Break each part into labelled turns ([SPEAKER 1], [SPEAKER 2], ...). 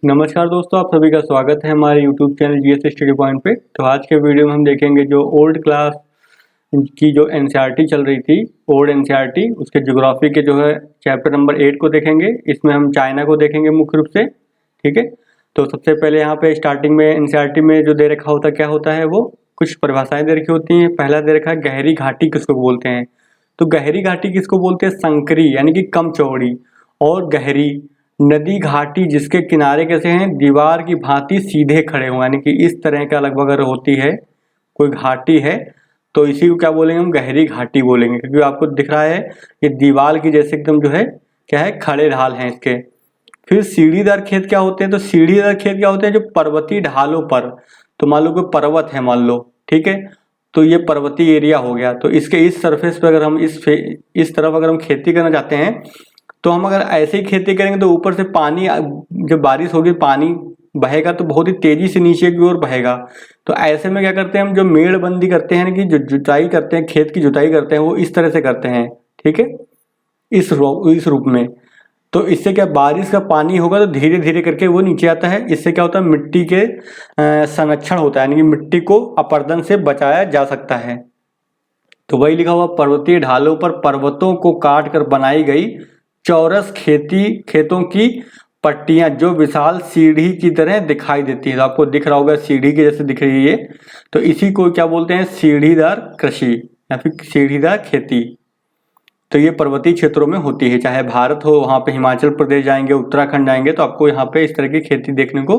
[SPEAKER 1] नमस्कार दोस्तों, आप सभी का स्वागत है हमारे YouTube channel GS study point पे। तो आज के वीडियो में हम देखेंगे जो ओल्ड क्लास की जो एनसीईआरटी चल रही थी, ओल्ड एनसीईआरटी, उसके ज्योग्राफी के जो है चैप्टर नंबर 8 को देखेंगे। इसमें हम चाइना को देखेंगे मुख्य रूप से। ठीक है, तो सबसे पहले यहाँ पे स्टार्टिंग में एनसीईआरटी में जो दे रखा होता क्या होता है, वो कुछ परिभाषाएं दे रखी होती हैं। पहला दे रखा है गहरी घाटी किसको बोलते हैं। तो गहरी घाटी किसको बोलते हैं? संकरी यानी कि कम चौड़ी और गहरी नदी घाटी जिसके किनारे कैसे हैं, दीवार की भांति सीधे खड़े हों, यानी कि इस तरह का लगभग अगर होती है कोई घाटी है तो इसी को क्या बोलेंगे हम? गहरी घाटी बोलेंगे, क्योंकि आपको दिख रहा है ये दीवार की जैसे एकदम जो है क्या है, खड़े ढाल हैं इसके। फिर सीढ़ीदार खेत क्या होते हैं? तो सीढ़ीदार खेत क्या होते हैं? जो पर्वतीय ढालों पर, तो मान लो कोई पर्वत है मान लो, ठीक है, तो ये पर्वतीय एरिया हो गया। तो इसके इस सरफेस पे अगर हम इस तरफ अगर हम खेती करना चाहते हैं तो हम अगर ऐसे ही खेती करेंगे तो ऊपर से पानी, जब बारिश होगी पानी बहेगा तो बहुत ही तेजी से नीचे की ओर बहेगा। तो ऐसे में क्या करते हैं हम? जो मेड़बंदी करते हैं कि जो जुताई करते हैं, खेत की जुताई करते हैं, वो इस तरह से करते हैं। ठीक है, इस रूप में। तो इससे क्या, बारिश का पानी होगा तो धीरे धीरे करके वो नीचे आता है। इससे क्या होता है, मिट्टी के संरक्षण होता है, यानी कि मिट्टी को अपरदन से बचाया जा सकता है। तो वही लिखा हुआ, पर्वतीय ढालों पर पर्वतों को काट कर बनाई गई चौरस खेतों की पट्टियां जो विशाल सीढ़ी की तरह दिखाई देती है। तो आपको दिख रहा होगा सीढ़ी के जैसे दिख रही है ये। तो इसी को क्या बोलते हैं? सीढ़ीदार कृषि या फिर सीढ़ीदार खेती। तो ये पर्वतीय क्षेत्रों में होती है, चाहे भारत हो, वहाँ पे हिमाचल प्रदेश जाएंगे, उत्तराखंड जाएंगे तो आपको यहाँ पे इस तरह की खेती देखने को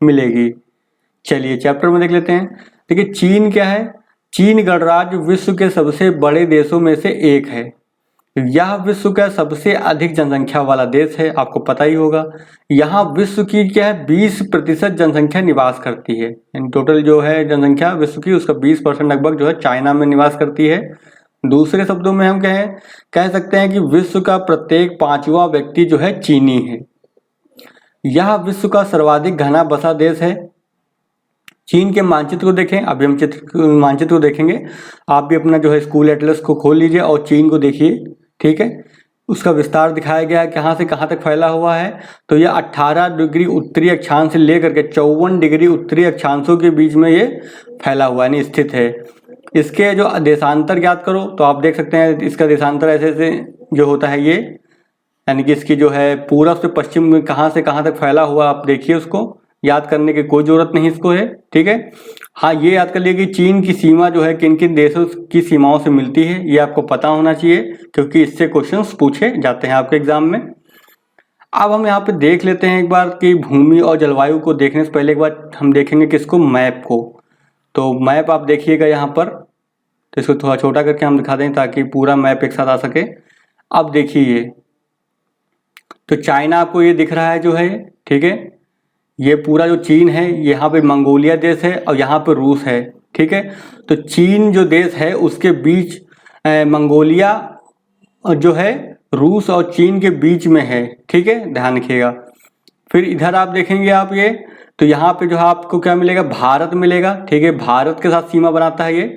[SPEAKER 1] मिलेगी। चलिए चैप्टर में देख लेते हैं। देखिए चीन क्या है? चीन गणराज्य विश्व के सबसे बड़े देशों में से एक है। यह विश्व का सबसे अधिक जनसंख्या वाला देश है, आपको पता ही होगा। यहाँ विश्व की क्या है, 20% जनसंख्या निवास करती है। यानी टोटल जो है जनसंख्या विश्व की, उसका 20% लगभग जो है चाइना में निवास करती है। दूसरे शब्दों में हम कह सकते हैं कि विश्व का प्रत्येक 5वां व्यक्ति जो है चीनी है। यह विश्व का सर्वाधिक घना बसा देश है। चीन के मानचित्र को देखें, अभी हम मानचित्र को देखेंगे। आप भी अपना जो है स्कूल एटलस को खोल लीजिए और चीन को देखिए। ठीक है, उसका विस्तार दिखाया गया है, कहाँ से कहाँ तक फैला हुआ है। तो यह 18 डिग्री उत्तरी अक्षांश से लेकर के 54 डिग्री उत्तरी अक्षांशों के बीच में ये फैला हुआ यानी स्थित है। इसके जो देशांतर ज्ञात करो तो आप देख सकते हैं इसका देशांतर ऐसे ऐसे जो होता है ये, यानी कि इसकी जो है पूरब से पश्चिम में कहाँ से कहाँ तक फैला हुआ, आप देखिए उसको याद करने की कोई जरूरत नहीं इसको है। ठीक है, हाँ ये याद कर लिए कि चीन की सीमा जो है किन किन देशों की सीमाओं से मिलती है, ये आपको पता होना चाहिए क्योंकि इससे क्वेश्चंस पूछे जाते हैं आपके एग्जाम में। अब हम यहाँ पे देख लेते हैं एक बार कि भूमि और जलवायु को देखने से पहले एक बार हम देखेंगे किसको, मैप को। तो मैप आप देखिएगा यहाँ पर, तो इसको थोड़ा छोटा करके हम दिखा दें ताकि पूरा मैप एक साथ आ सके। अब देखिए तो चाइना आपको ये दिख रहा है जो है, ठीक है, ये पूरा जो चीन है, यहाँ पे मंगोलिया देश है और यहाँ पे रूस है। ठीक है, तो चीन जो देश है उसके बीच मंगोलिया जो है रूस और चीन के बीच में है। ठीक है, ध्यान रखिएगा। फिर इधर आप देखेंगे आप ये, तो यहाँ पे जो है आपको क्या मिलेगा, भारत मिलेगा। ठीक है, भारत के साथ सीमा बनाता है ये।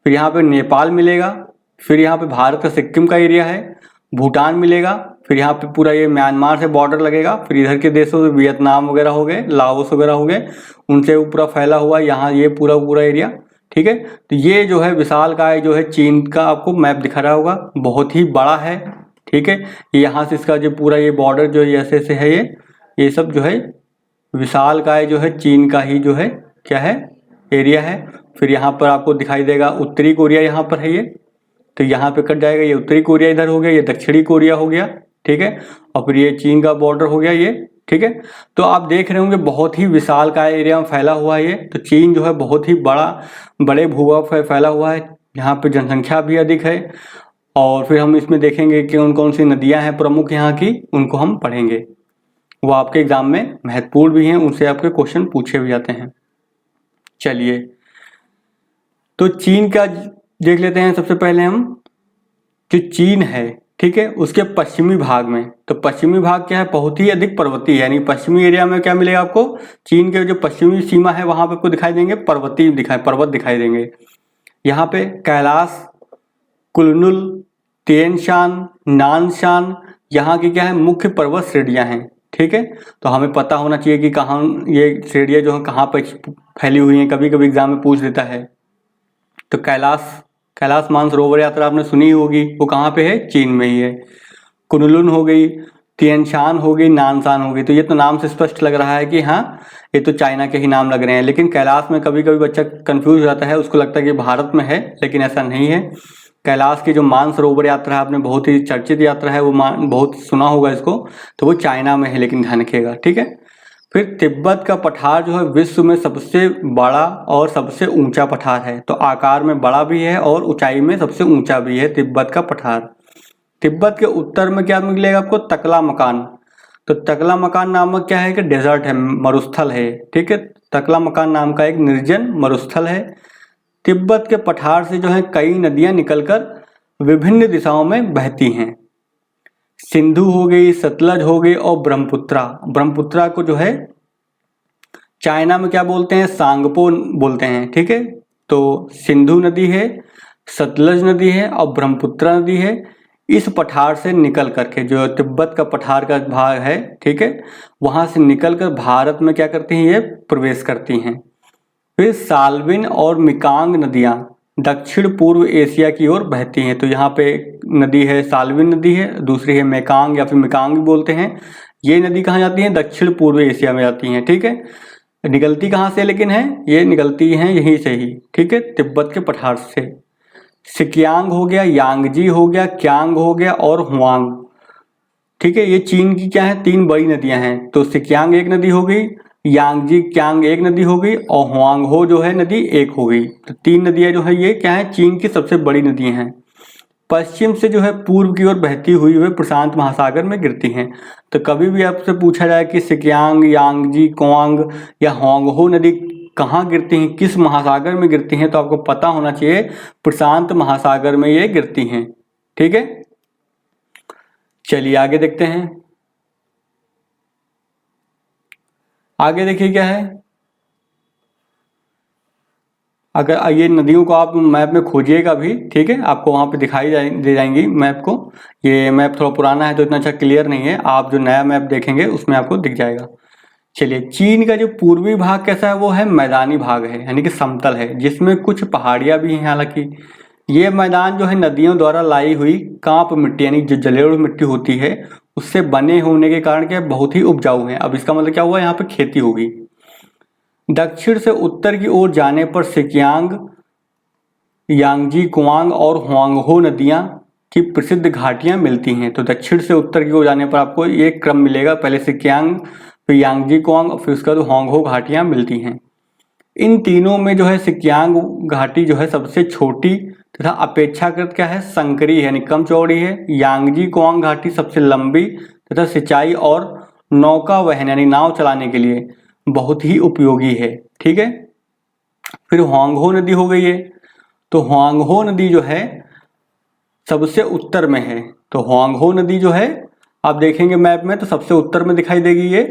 [SPEAKER 1] फिर यहाँ पे नेपाल मिलेगा। फिर यहाँ पे भारत का सिक्किम का एरिया है, भूटान मिलेगा। फिर यहाँ पे पूरा ये म्यांमार से बॉर्डर लगेगा। फिर इधर के देशों से वियतनाम वगैरह हो गए, लाओस वगैरह हो गए, उनसे पूरा फैला हुआ यहाँ ये पूरा पूरा एरिया। ठीक है, तो ये जो है विशालकाय जो है चीन का आपको मैप दिखा रहा होगा, बहुत ही बड़ा है। ठीक है, यहाँ से इसका जो पूरा ये बॉर्डर जो ऐसे ऐसे है, ये सब जो है विशालकाय जो है चीन का ही जो है क्या है, एरिया है। फिर यहाँ पर आपको दिखाई देगा उत्तरी कोरिया यहाँ पर है ये, तो यहाँ पे कट जाएगा, ये उत्तरी कोरिया इधर हो गया, ये दक्षिणी कोरिया हो गया। ठीक है, और फिर ये चीन का बॉर्डर हो गया ये। ठीक है, तो आप देख रहे होंगे बहुत ही विशाल का एरिया में फैला हुआ है ये। तो चीन जो है बहुत ही बड़े भूभाग पर फैला हुआ है, यहाँ पे जनसंख्या भी अधिक है। और फिर हम इसमें देखेंगे कि कौन कौन सी नदियाँ हैं प्रमुख यहाँ की, उनको हम पढ़ेंगे, वो आपके एग्जाम में महत्वपूर्ण भी हैं, उनसे आपके क्वेश्चन पूछे भी जाते हैं। चलिए तो चीन का देख लेते हैं। सबसे पहले हम जो चीन है, ठीक है, उसके पश्चिमी भाग में, तो पश्चिमी भाग क्या है, बहुत ही अधिक पर्वतीय, यानी पश्चिमी एरिया में क्या मिलेगा आपको, चीन के जो पश्चिमी सीमा है वहां पे आपको दिखाई देंगे पर्वत दिखाई देंगे। यहाँ पे कैलाश, कुनलुन, तिएनशान, नानशान यहाँ की क्या है मुख्य पर्वत श्रेणियां हैं। ठीक है, तो हमें पता होना चाहिए कि कहाँ ये श्रेणियाँ जो है कहाँ पर फैली हुई हैं, कभी कभी एग्जाम में पूछ देता है। तो कैलाश मानसरोवर यात्रा आपने सुनी होगी, वो कहाँ पे है, चीन में ही है। कुनलुन हो गई, तिएनशान हो गई, नानशान हो गई। तो ये तो नाम से स्पष्ट लग रहा है कि हाँ ये तो चाइना के ही नाम लग रहे हैं, लेकिन कैलाश में कभी कभी बच्चा कंफ्यूज हो जाता है, उसको लगता है कि भारत में है, लेकिन ऐसा नहीं है। कैलाश की जो मानसरोवर यात्रा है, आपने बहुत ही चर्चित यात्रा है, वो बहुत सुना होगा इसको, तो वो चाइना में है, लेकिन ध्यान रखिएगा, ठीक है। फिर तिब्बत का पठार जो है विश्व में सबसे बड़ा और सबसे ऊंचा पठार है। तो आकार में बड़ा भी है और ऊंचाई में सबसे ऊंचा भी है तिब्बत का पठार। तिब्बत के उत्तर में क्या मिलेगा आपको, तकला मकान। तो तकला मकान नामक क्या है कि डेजर्ट है, मरुस्थल है, ठीक है। तकला मकान नाम का एक निर्जन मरुस्थल है। तिब्बत के पठार से जो है कई नदियां निकलकर विभिन्न दिशाओं में बहती हैं। सिंधु हो गई, सतलज हो गई और ब्रह्मपुत्रा। ब्रह्मपुत्रा को जो है चाइना में क्या बोलते हैं, सांगपो बोलते हैं, ठीक है। तो सिंधु नदी है, सतलज नदी है और ब्रह्मपुत्रा नदी है। इस पठार से निकल करके, जो तिब्बत का पठार का भाग है, ठीक है, वहां से निकलकर भारत में क्या करती हैं, ये प्रवेश करती हैं। फिर साल्विन और मिकांग नदियां दक्षिण पूर्व एशिया की ओर बहती हैं। तो यहाँ पे नदी है, साल्विन नदी है, दूसरी है मेकांग या फिर मिकांग भी बोलते हैं। ये नदी कहाँ जाती है, दक्षिण पूर्व एशिया में जाती हैं, ठीक है। निकलती कहाँ से लेकिन है, ये निकलती हैं यहीं से ही, ठीक है, तिब्बत के पठार से। सिकियांग हो गया, यांगजी हो गया, क्यांग हो गया और हुआंग, ठीक है। ये चीन की क्या है, 3 बड़ी नदियां हैं। तो सिकियांग एक नदी हो गई, यांगजी क्यांग एक नदी हो गई और हुआंगहो जो है नदी एक हो गई। तो 3 नदियां जो है ये क्या है, चीन की सबसे बड़ी नदियां हैं। पश्चिम से जो है पूर्व की ओर बहती हुई वे प्रशांत महासागर में गिरती हैं। तो कभी भी आपसे पूछा जाए कि सिकियांग, यांगजी, क्वांग या होंगहो नदी कहाँ गिरती हैं, किस महासागर में गिरती हैं, तो आपको पता होना चाहिए प्रशांत महासागर में ये गिरती हैं, ठीक है। चलिए आगे देखते हैं। आगे देखिए क्या है, अगर ये नदियों को आप मैप में खोजिएगा भी, ठीक है, आपको वहाँ पे दिखाई दे जाएंगी मैप को। ये मैप थोड़ा पुराना है तो इतना अच्छा क्लियर नहीं है, आप जो नया मैप देखेंगे उसमें आपको दिख जाएगा। चलिए, चीन का जो पूर्वी भाग कैसा है, वो है मैदानी भाग है, यानी कि समतल है, जिसमें कुछ पहाड़ियाँ भी हैं। हालांकि ये मैदान जो है नदियों द्वारा लाई हुई कांप मिट्टी, यानी जो जलोढ़ मिट्टी होती है, उससे बने होने के कारण क्या बहुत ही उपजाऊ है। अब इसका मतलब क्या हुआ, यहाँ पे खेती होगी। दक्षिण से उत्तर की ओर जाने पर सिकियांग, यांगजी, कुआंग और हुआंगहो नदियां की प्रसिद्ध घाटियां मिलती हैं। तो दक्षिण से उत्तर की ओर जाने पर आपको ये क्रम मिलेगा, पहले सिकियांग, फिर यांगजी कुआंग और फिर उसके बाद हुआंगहो घाटियां मिलती हैं। इन तीनों में जो है सिकियांग घाटी जो है सबसे छोटी तथा अपेक्षाकृत क्या है, संकरी है, यानी कम चौड़ी है। यांगजी कुआंग घाटी सबसे लंबी तथा सिंचाई और नौका वहन यानी नाव चलाने के लिए बहुत ही उपयोगी है, ठीक है। फिर हुआंगहो नदी हो गई है। तो हुआंगहो नदी जो है सबसे उत्तर में है। तो हुआंगहो नदी जो है आप देखेंगे मैप में तो सबसे उत्तर में दिखाई देगी ये,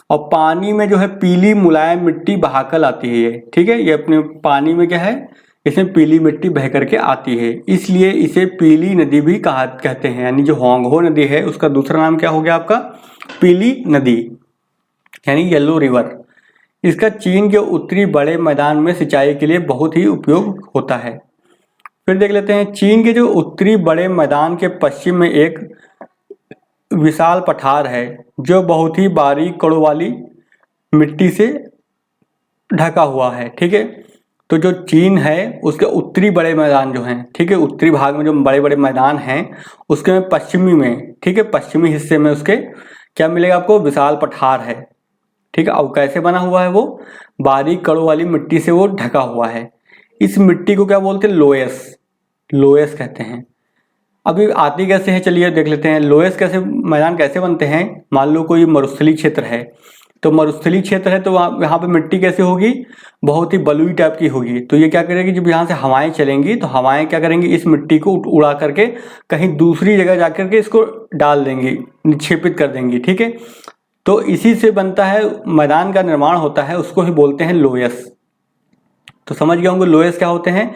[SPEAKER 1] और पानी में जो है पीली मुलायम मिट्टी बहाकर आती है ये, ठीक है। ये अपने पानी में क्या है, इसमें पीली मिट्टी बह करके आती है, इसलिए इसे पीली नदी भी कहते हैं। यानी जो हुआंगहो नदी है उसका दूसरा नाम क्या हो गया आपका, पीली नदी, यानी येलो रिवर। इसका चीन के उत्तरी बड़े मैदान में सिंचाई के लिए बहुत ही उपयोग होता है। फिर देख लेते हैं, चीन के जो उत्तरी बड़े मैदान के पश्चिम में एक विशाल पठार है जो बहुत ही बारीक कड़ों वाली मिट्टी से ढका हुआ है, ठीक है। तो जो चीन है उसके उत्तरी बड़े मैदान जो हैं, ठीक है, उत्तरी भाग में जो बड़े बड़े मैदान हैं उसके पश्चिमी में, ठीक है, पश्चिमी हिस्से में उसके क्या मिलेगा आपको, विशाल पठार है, ठीक है। अब कैसे बना हुआ है, वो बारीक कड़ों वाली मिट्टी से वो ढका हुआ है। इस मिट्टी को क्या बोलते हैं, लोयस, लोयस कहते हैं। अभी आती कैसे है, चलिए देख लेते हैं। लोयस कैसे मैदान कैसे बनते हैं, मान लो कोई मरुस्थलीय क्षेत्र है, तो मरुस्थलीय क्षेत्र है तो यहाँ पे मिट्टी कैसे होगी, बहुत ही बलुई टाइप की होगी। तो ये क्या करेगी, जब यहाँ से हवाएं चलेंगी तो हवाएं क्या करेंगी, इस मिट्टी को उड़ा करके कहीं दूसरी जगह जाकर के इसको डाल देंगी, निक्षेपित कर देंगी, ठीक है। तो इसी से बनता है मैदान का निर्माण होता है, उसको ही बोलते हैं लोयस। तो समझ गए होंगे लोयस क्या होते हैं,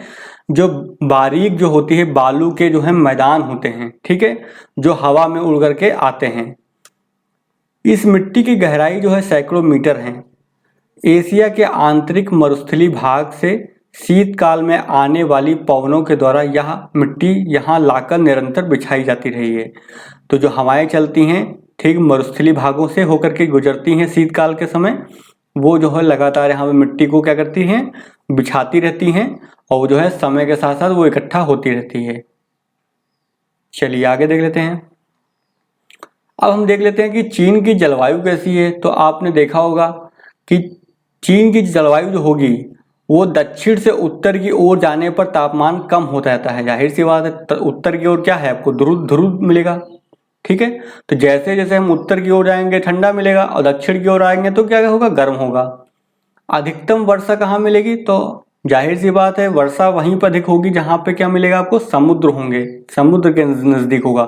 [SPEAKER 1] जो बारीक जो होती है बालू के जो है मैदान होते हैं, ठीक है, जो हवा में उड़ करके आते हैं। इस मिट्टी की गहराई जो है सैकड़ों मीटर है। एशिया के आंतरिक मरुस्थलीय भाग से शीतकाल में आने वाली पवनों के द्वारा यह मिट्टी यहाँ लाकर निरंतर बिछाई जाती रही है। तो जो हवाएं चलती हैं ठीक मरुस्थलीय भागों से होकर के गुजरती हैं शीतकाल के समय, वो जो है लगातार यहाँ पे मिट्टी को क्या करती हैं, बिछाती रहती हैं, और वो जो है समय के साथ साथ वो इकट्ठा होती रहती है। चलिए आगे देख लेते हैं। अब हम देख लेते हैं कि चीन की जलवायु कैसी है। तो आपने देखा होगा कि चीन की जलवायु जो होगी वो दक्षिण से उत्तर की ओर जाने पर तापमान कम होता रहता है। जाहिर सी बात है, उत्तर की ओर क्या है, आपको ध्रुव मिलेगा। ठीक है, तो जैसे जैसे हम उत्तर की ओर जाएंगे ठंडा मिलेगा, और दक्षिण की ओर आएंगे तो क्या होगा, गर्म होगा। अधिकतम वर्षा कहाँ मिलेगी, तो जाहिर सी बात है वर्षा वहीं पर अधिक होगी जहाँ पे क्या मिलेगा आपको, समुद्र होंगे, समुद्र के नजदीक होगा।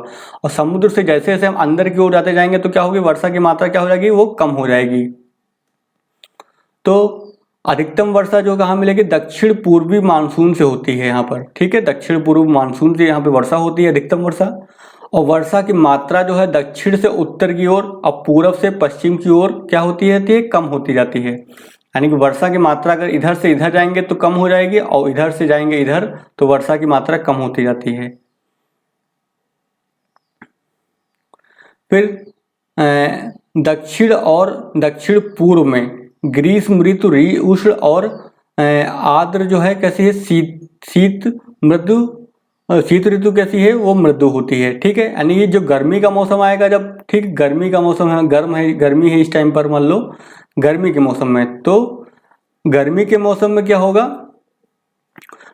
[SPEAKER 1] और समुद्र से जैसे जैसे हम अंदर की ओर जाते जाएंगे तो क्या होगी, वर्षा की मात्रा क्या हो जाएगी, वो कम हो जाएगी। तो अधिकतम वर्षा जो कहाँ मिलेगी, दक्षिण पूर्वी मानसून से होती है यहाँ पर। ठीक है, दक्षिण पूर्व मानसून से यहाँ पे वर्षा होती है, अधिकतम वर्षा। और वर्षा की मात्रा जो है दक्षिण से उत्तर की ओर और पूरब से पश्चिम की ओर क्या होती रहती है, कम होती जाती है। यानी कि वर्षा की मात्रा अगर इधर से इधर जाएंगे तो कम हो जाएगी, और इधर से जाएंगे इधर तो वर्षा की मात्रा कम होती जाती है। फिर दक्षिण और दक्षिण पूर्व में ग्रीष्म ऋतु उष्ण और आर्द्र जो है कैसी है, शीत ऋतु कैसी है, वो मृदु होती है। ठीक है, यानी ये जो गर्मी का मौसम आएगा जब, ठीक गर्मी का मौसम है, गर्मी है इस टाइम पर, मान लो गर्मी के मौसम में, तो गर्मी के मौसम में क्या होगा,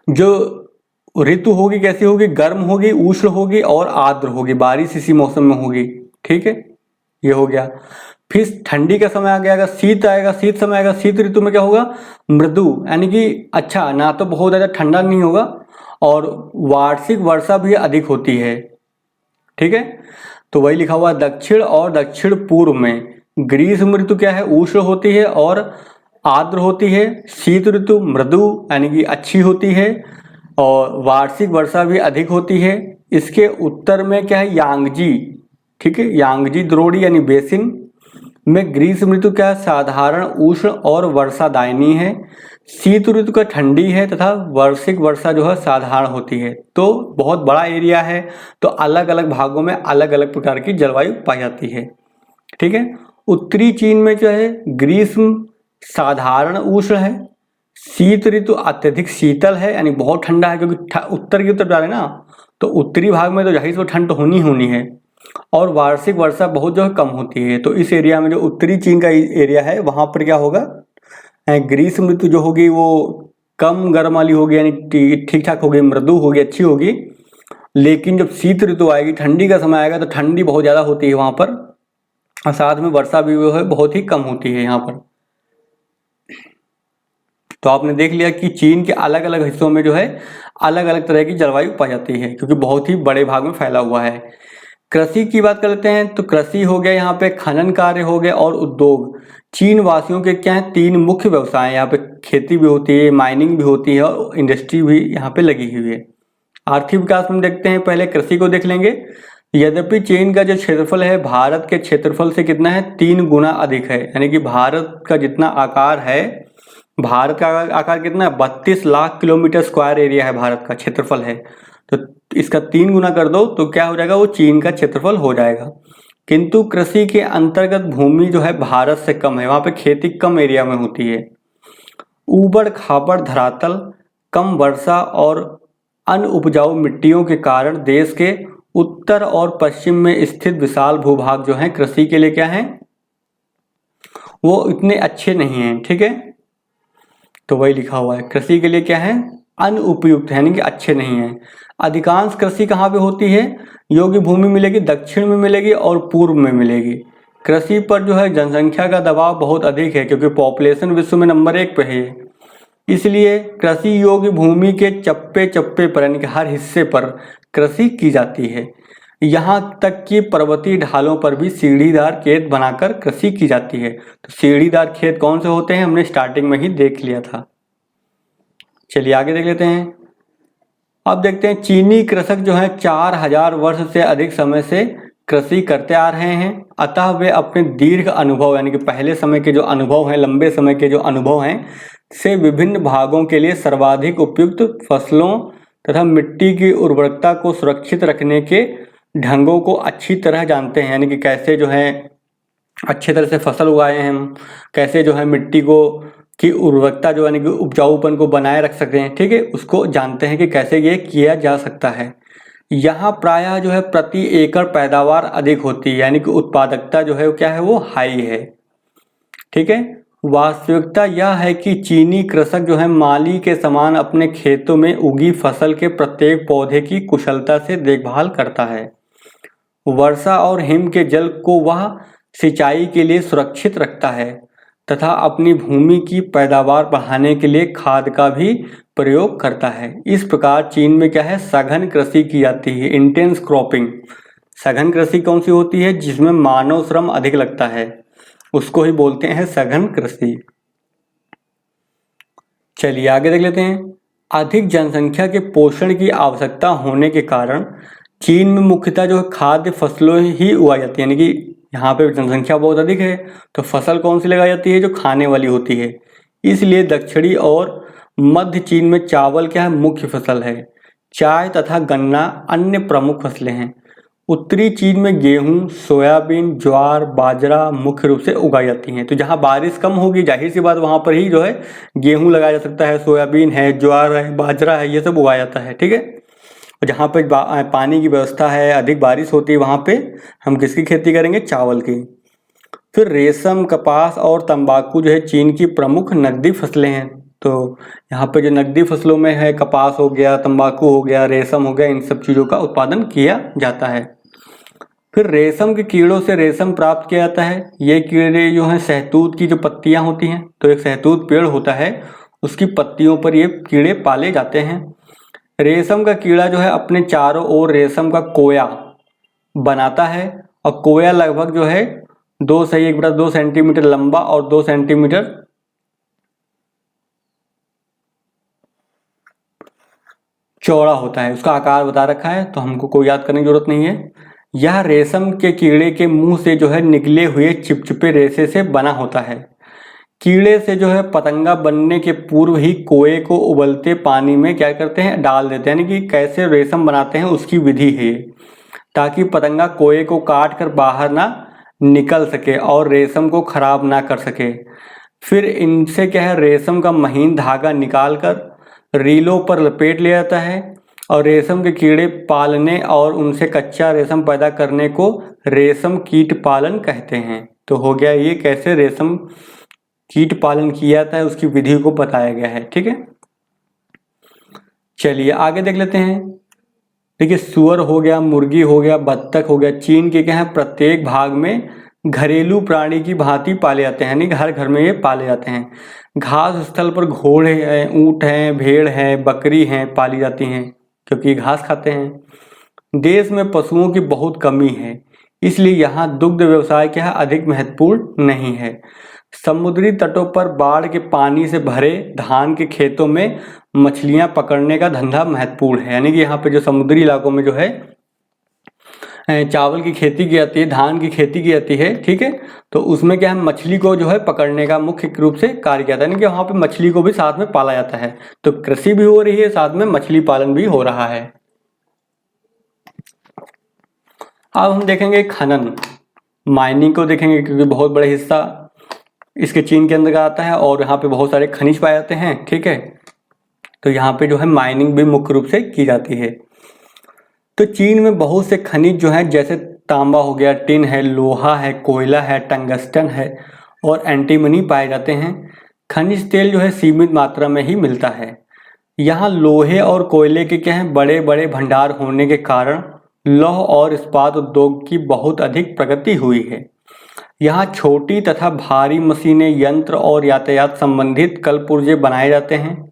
[SPEAKER 1] जो ऋतु होगी कैसी होगी, गर्म होगी, उष्ण होगी और आर्द्र होगी, बारिश इसी मौसम में होगी। ठीक है, ये हो गया। फिर ठंडी का समय आ गया, अगर शीत आएगा, शीत समय आएगा, शीत ऋतु में क्या होगा, मृदु, यानी कि अच्छा ना तो बहुत ज्यादा ठंडा नहीं होगा, और वार्षिक वर्षा भी अधिक होती है। ठीक है, तो वही लिखा हुआ दक्षिण और दक्षिण पूर्व में ग्रीष्म ऋतु क्या है, उष्ण होती है और आर्द्र होती है। शीत ऋतु मृदु यानी कि अच्छी होती है, और वार्षिक वर्षा भी अधिक होती है। इसके उत्तर में क्या है, यांगजी। ठीक है, यांगजी द्रोणी यानी बेसिन में ग्रीष्म ऋतु क्या है, साधारण उष्ण और वर्षादायिनी है। शीत ऋतु का ठंडी है तथा वार्षिक वर्षा जो है साधारण होती है। तो बहुत बड़ा एरिया है, तो अलग अलग भागों में अलग अलग प्रकार की जलवायु पाई जाती है। ठीक है, उत्तरी चीन में जो है ग्रीष्म साधारण उष्ण है, शीत ऋतु अत्यधिक शीतल है, यानी बहुत ठंडा है, क्योंकि उत्तर की तरफ जा रहे हैं ना, तो उत्तरी भाग में तो जाहिर से ठंड तो होनी है, और वार्षिक वर्षा बहुत जो है कम होती है। तो इस एरिया में जो उत्तरी चीन का एरिया है वहां पर क्या होगा, ग्रीष्म ऋतु जो होगी वो कम गर्म वाली होगी, यानी ठीक ठाक होगी, मृदु होगी, अच्छी होगी। लेकिन जब शीत ऋतु आएगी, ठंडी का समय आएगा, तो ठंडी बहुत ज्यादा होती है वहां पर, और साथ में वर्षा भी जो है बहुत ही कम होती है यहाँ पर। तो आपने देख लिया कि चीन के अलग अलग हिस्सों में जो है अलग अलग तरह की जलवायु पाई जाती है, क्योंकि बहुत ही बड़े भाग में फैला हुआ है। कृषि की बात कर लेते हैं, तो कृषि हो गया, यहाँ पे खनन कार्य हो गया और उद्योग। चीन वासियों के क्या है, 3 मुख्य व्यवसाय, यहाँ पे खेती भी होती है, माइनिंग भी होती है, और इंडस्ट्री भी यहाँ पे लगी हुई है। आर्थिक विकास में देखते हैं, पहले कृषि को देख लेंगे। यद्यपि चीन का जो क्षेत्रफल है भारत के क्षेत्रफल से कितना है, 3 गुना अधिक है। यानी कि भारत का जितना आकार है, भारत का आकार कितना है, 32 लाख किलोमीटर स्क्वायर एरिया है, भारत का क्षेत्रफल है। तो इसका 3 गुना कर दो तो क्या हो जाएगा, वो चीन का क्षेत्रफल हो जाएगा। किंतु कृषि के अंतर्गत भूमि जो है भारत से कम है, वहां पे खेती कम एरिया में होती है। ऊबड़ खाबड़ धरातल, कम वर्षा और अनउपजाऊ मिट्टियों के कारण देश के उत्तर और पश्चिम में स्थित विशाल भूभाग जो है कृषि के लिए क्या है, वो इतने अच्छे नहीं हैं। ठीक है, तो वही लिखा हुआ है, कृषि के लिए क्या है, अनुपयुक्त है, यानी कि अच्छे नहीं है। अधिकांश कृषि कहाँ पे होती है, योग्य भूमि मिलेगी दक्षिण में मिलेगी और पूर्व में मिलेगी। कृषि पर जो है जनसंख्या का दबाव बहुत अधिक है, क्योंकि पॉपुलेशन विश्व में नंबर 1 पे है, इसलिए कृषि योग्य भूमि के चप्पे चप्पे पर, यानी कि हर हिस्से पर कृषि की जाती है। यहाँ तक कि पर्वतीय ढालों पर भी सीढ़ीदार खेत बनाकर कृषि की जाती है। तो सीढ़ीदार खेत कौन से होते हैं, हमने स्टार्टिंग में ही देख लिया था। चलिए आगे देख लेते हैं। अब देखते हैं चीनी कृषक जो है 4000 वर्ष से अधिक समय से कृषि करते आ रहे हैं, अतः वे अपने दीर्घ अनुभव यानी कि पहले समय के जो अनुभव हैं, लंबे समय के जो अनुभव हैं से विभिन्न भागों के लिए सर्वाधिक उपयुक्त फसलों तथा मिट्टी की उर्वरकता को सुरक्षित रखने के ढंगों को अच्छी तरह जानते हैं। यानी कि कैसे जो है अच्छे तरह से फसल उगाए हैं हम, कैसे जो है मिट्टी को की उर्वरकता जो यानी कि उपजाऊपन को बनाए रख सकते हैं, ठीक है, उसको जानते हैं कि कैसे ये किया जा सकता है। यहाँ प्रायः जो है प्रति एकड़ पैदावार अधिक होती है, यानी कि उत्पादकता जो है वो क्या है, वो हाई है, ठीक है। वास्तविकता यह है कि चीनी कृषक जो है माली के समान अपने खेतों में उगी फसल के प्रत्येक पौधे की कुशलता से देखभाल करता है। वर्षा और हिम के जल को वह सिंचाई के लिए सुरक्षित रखता है तथा अपनी भूमि की पैदावार बढ़ाने के लिए खाद का भी प्रयोग करता है। इस प्रकार चीन में क्या है, सघन कृषि की जाती है, इंटेंस क्रॉपिंग। सघन कृषि कौन सी होती है, जिसमें मानव श्रम अधिक लगता है, उसको ही बोलते हैं सघन कृषि। चलिए आगे देख लेते हैं। अधिक जनसंख्या के पोषण की आवश्यकता होने के कारण चीन में मुख्यतः जो है खाद्य फसलों ही उगाई जाती है, यानी कि यहाँ पे जनसंख्या बहुत अधिक है तो फसल कौन सी लगाई जाती है, जो खाने वाली होती है। इसलिए दक्षिणी और मध्य चीन में चावल क्या है, मुख्य फसल है। चाय तथा गन्ना अन्य प्रमुख फसलें हैं। उत्तरी चीन में गेहूं, सोयाबीन, ज्वार, बाजरा मुख्य रूप से उगाई जाती हैं। तो जहाँ बारिश कम होगी जाहिर सी बात वहाँ पर ही जो है गेहूं लगाया जा सकता है, सोयाबीन है, ज्वार है, बाजरा है, ये सब उगाया जाता है, ठीक है। और जहाँ पे पानी की व्यवस्था है, अधिक बारिश होती है, वहाँ पे हम किसकी खेती करेंगे, चावल की। फिर रेशम, कपास और तंबाकू जो है चीन की प्रमुख नकदी फसलें हैं। तो यहाँ पे जो नकदी फसलों में है, कपास हो गया, तंबाकू हो गया, रेशम हो गया, इन सब चीज़ों का उत्पादन किया जाता है। फिर रेशम के कीड़ों से रेशम प्राप्त किया जाता है। ये कीड़े जो हैं शहतूत की जो पत्तियाँ होती हैं, तो एक शहतूत पेड़ होता है, उसकी पत्तियों पर ये कीड़े पाले जाते हैं। रेशम का कीड़ा जो है अपने चारों ओर रेशम का कोया बनाता है और कोया लगभग जो है 2 सेंटीमीटर लंबा और 2 सेंटीमीटर चौड़ा होता है। उसका आकार बता रखा है तो हमको कोई याद करने की जरूरत नहीं है। यह रेशम के कीड़े के मुंह से जो है निकले हुए चिपचिपे रेशे से बना होता है। कीड़े से जो है पतंगा बनने के पूर्व ही कोए को उबलते पानी में क्या करते हैं, डाल देते हैं। यानी कि कैसे रेशम बनाते हैं उसकी विधि है, ताकि पतंगा कोए को काट कर बाहर ना निकल सके और रेशम को खराब ना कर सके। फिर इनसे क्या है, रेशम का महीन धागा निकाल कर रीलों पर लपेट लिया जाता है और रेशम के कीड़े पालने और उनसे कच्चा रेशम पैदा करने को रेशम कीट पालन कहते हैं। तो हो गया ये कैसे रेशम कीट पालन किया जाता है उसकी विधि को बताया गया है, ठीक है। चलिए आगे देख लेते हैं। देखिए सुअर हो गया, मुर्गी हो गया, बत्तख हो गया, चीन के क्या है प्रत्येक भाग में घरेलू प्राणी की भांति पाले जाते हैं, यानी हर घर में ये पाले जाते हैं। घास स्थल पर घोड़े हैं, ऊंट हैं, भेड़ हैं, बकरी हैं पाली जाती हैं क्योंकि घास खाते हैं। देश में पशुओं की बहुत कमी है, इसलिए यहाँ दुग्ध व्यवसाय क्या है अधिक महत्वपूर्ण नहीं है। समुद्री तटों पर बाढ़ के पानी से भरे धान के खेतों में मछलियां पकड़ने का धंधा महत्वपूर्ण है। यानी कि यहाँ पे जो समुद्री इलाकों में जो है चावल की खेती की जाती है, धान की खेती की जाती है, ठीक है। तो उसमें क्या है मछली को जो है पकड़ने का मुख्य रूप से कार्य किया जाता है, यानी कि वहाँ पे मछली को भी साथ में पाला जाता है। तो कृषि भी हो रही है, साथ में मछली पालन भी हो रहा है। अब हम देखेंगे खनन, माइनिंग को देखेंगे क्योंकि बहुत बड़ा हिस्सा इसके चीन के अंदर का आता है और यहाँ पे बहुत सारे खनिज पाए जाते हैं, ठीक है। तो यहाँ पे जो है माइनिंग भी मुख्य रूप से की जाती है। तो चीन में बहुत से खनिज जो हैं जैसे तांबा हो गया, टिन है, लोहा है, कोयला है, टंगस्टन है और एंटीमनी पाए जाते हैं। खनिज तेल जो है सीमित मात्रा में ही मिलता है। यहाँ लोहे और कोयले के क्या है बड़े बड़े भंडार होने के कारण लौह और इस्पात उद्योग की बहुत अधिक प्रगति हुई है। यहाँ छोटी तथा भारी मशीनें, यंत्र और यातायात संबंधित कल पुर्जे बनाए जाते हैं।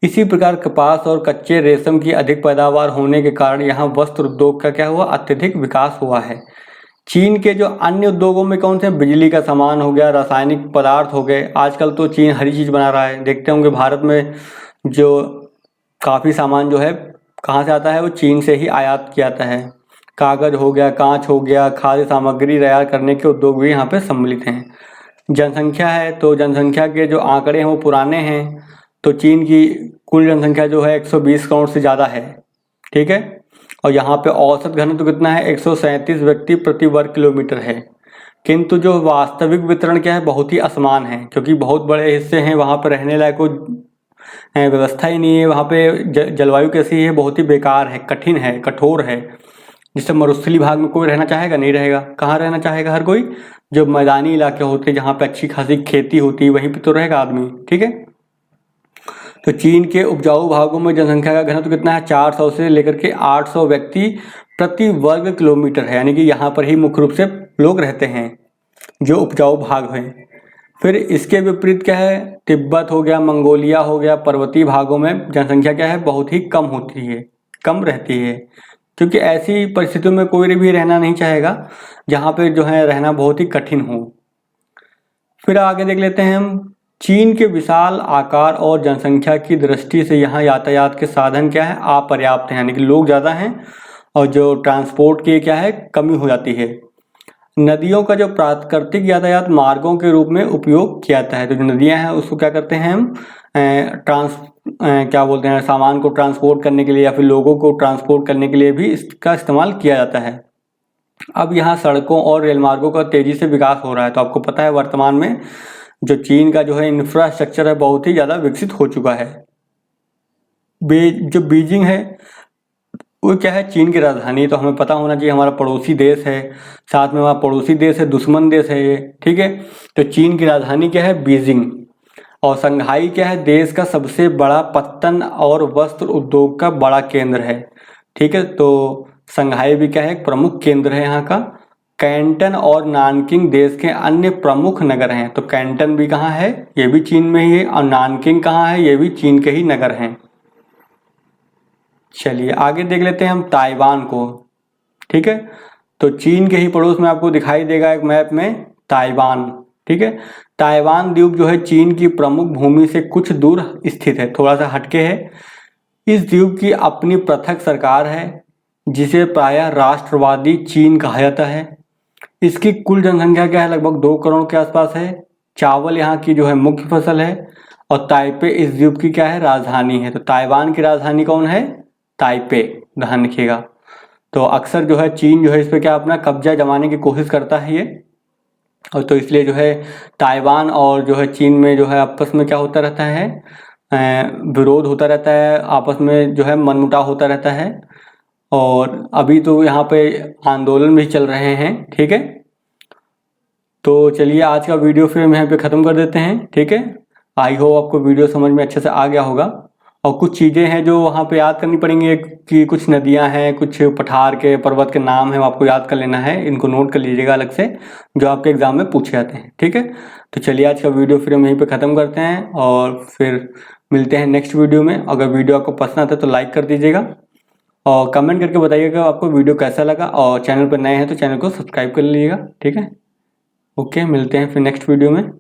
[SPEAKER 1] इसी प्रकार कपास और कच्चे रेशम की अधिक पैदावार होने के कारण यहाँ वस्त्र उद्योग का क्या हुआ, अत्यधिक विकास हुआ है। चीन के जो अन्य उद्योगों में कौन से, बिजली का सामान हो गया, रासायनिक पदार्थ हो गए। आजकल तो चीन हरी चीज़ बना रहा है, देखते होंगे भारत में जो काफ़ी सामान जो है कहाँ से आता है, वो चीन से ही आयात किया जाता है। कागज हो गया, कांच हो गया, खाद्य सामग्री तैयार करने के उद्योग भी यहाँ पे सम्मिलित हैं। जनसंख्या है तो जनसंख्या के जो आंकड़े हैं वो पुराने हैं, तो चीन की कुल जनसंख्या जो है 120 करोड़ से ज़्यादा है, ठीक है। और यहाँ पे औसत घनत्व कितना है, 137 व्यक्ति प्रति वर्ग किलोमीटर है। किंतु जो वास्तविक वितरण क्या है, बहुत ही असमान है, क्योंकि बहुत बड़े हिस्से हैं वहाँ पर रहने लायक कोई व्यवस्था ही नहीं है। वहाँ पे जलवायु कैसी है, बहुत ही बेकार है, कठिन है, कठोर है, जिससे मरुस्थलीय भाग में कोई रहना चाहेगा, नहीं रहेगा। कहाँ रहना चाहेगा हर कोई, जो मैदानी इलाके होते हैं जहाँ पे अच्छी खासी खेती होती है वहीं पे तो रहेगा आदमी, ठीक है। तो चीन के उपजाऊ भागों में जनसंख्या का घनत्व कितना है, 400 से लेकर के 800 व्यक्ति प्रति वर्ग किलोमीटर है, यानी कि यहाँ पर ही मुख्य रूप से लोग रहते हैं जो उपजाऊ भाग हैं। फिर इसके विपरीत क्या है, तिब्बत हो गया, मंगोलिया हो गया, पर्वतीय भागों में जनसंख्या क्या है, बहुत ही कम होती है, कम रहती है, क्योंकि ऐसी परिस्थितियों में कोई भी रहना नहीं चाहेगा जहाँ पे जो है रहना बहुत ही कठिन हो। फिर आगे देख लेते हैं हम, चीन के विशाल आकार और जनसंख्या की दृष्टि से यहाँ यातायात के साधन क्या है, अपर्याप्त हैं, यानी कि लोग ज़्यादा हैं और जो ट्रांसपोर्ट की क्या है, कमी हो जाती है। नदियों का जो प्राकृतिक यातायात मार्गों के रूप में उपयोग किया जाता है, तो जो नदियाँ हैं उसको क्या करते हैं हम क्या बोलते हैं, सामान को ट्रांसपोर्ट करने के लिए या फिर लोगों को ट्रांसपोर्ट करने के लिए भी इसका इस्तेमाल किया जाता है। अब यहाँ सड़कों और रेल मार्गों का तेज़ी से विकास हो रहा है। तो आपको पता है वर्तमान में जो चीन का जो है इंफ्रास्ट्रक्चर है बहुत ही ज़्यादा विकसित हो चुका है। जो बीजिंग है वो क्या है, चीन की राजधानी, तो हमें पता होना चाहिए, हमारा पड़ोसी देश है, साथ में हमारा पड़ोसी देश है, दुश्मन देश है ये, ठीक है। तो चीन की राजधानी क्या है, बीजिंग। और संघाई क्या है, देश का सबसे बड़ा पत्तन और वस्त्र उद्योग का बड़ा केंद्र है, ठीक है। तो संघाई भी क्या है, एक प्रमुख केंद्र है यहाँ का। कैंटन और नानकिंग देश के अन्य प्रमुख नगर हैं। तो कैंटन भी कहाँ है, ये भी चीन में ही है, और नानकिंग कहाँ है, ये भी चीन के ही नगर हैं। चलिए आगे देख लेते हैं हम ताइवान को, ठीक है। तो चीन के ही पड़ोस में आपको दिखाई देगा एक मैप में ताइवान, ठीक है। ताइवान द्वीप जो है चीन की प्रमुख भूमि से कुछ दूर स्थित है, थोड़ा सा हटके है। इस द्वीप की अपनी पृथक सरकार है जिसे प्रायः राष्ट्रवादी चीन कहा जाता है। इसकी कुल जनसंख्या क्या है, लगभग 2 करोड़ के आसपास है। चावल यहाँ की जो है मुख्य फसल है, और ताइपे इस द्वीप की क्या है, राजधानी है। तो ताइवान की राजधानी कौन है, ताइपे, ध्यान रखिएगा। तो अक्सर जो है चीन जो है इस पर क्या अपना कब्जा जमाने की कोशिश करता है ये, और तो इसलिए जो है ताइवान और जो है चीन में जो है आपस में क्या होता रहता है, विरोध होता रहता है, आपस में जो है मनमुटाव होता रहता है। और अभी तो यहाँ पे आंदोलन भी चल रहे हैं, ठीक है। तो चलिए आज का वीडियो फिर हम यहाँ पे ख़त्म कर देते हैं, ठीक है। आई होप आपको वीडियो समझ में अच्छे से आ गया होगा। और कुछ चीज़ें हैं जो वहाँ पे याद करनी पड़ेंगी कि कुछ नदियाँ हैं, कुछ पठार के पर्वत के नाम हैं, वो आपको याद कर लेना है, इनको नोट कर लीजिएगा अलग से, जो आपके एग्ज़ाम में पूछे जाते हैं, ठीक है। तो चलिए आज का वीडियो फिर हम यहीं पे ख़त्म करते हैं और फिर मिलते हैं नेक्स्ट वीडियो में। अगर वीडियो आपको पसंद आता है तो लाइक कर दीजिएगा और कमेंट करके बताइएगा आपको वीडियो कैसा लगा, और चैनल पर नए हैं तो चैनल को सब्सक्राइब कर लीजिएगा, ठीक है। ओके, मिलते हैं फिर नेक्स्ट वीडियो में।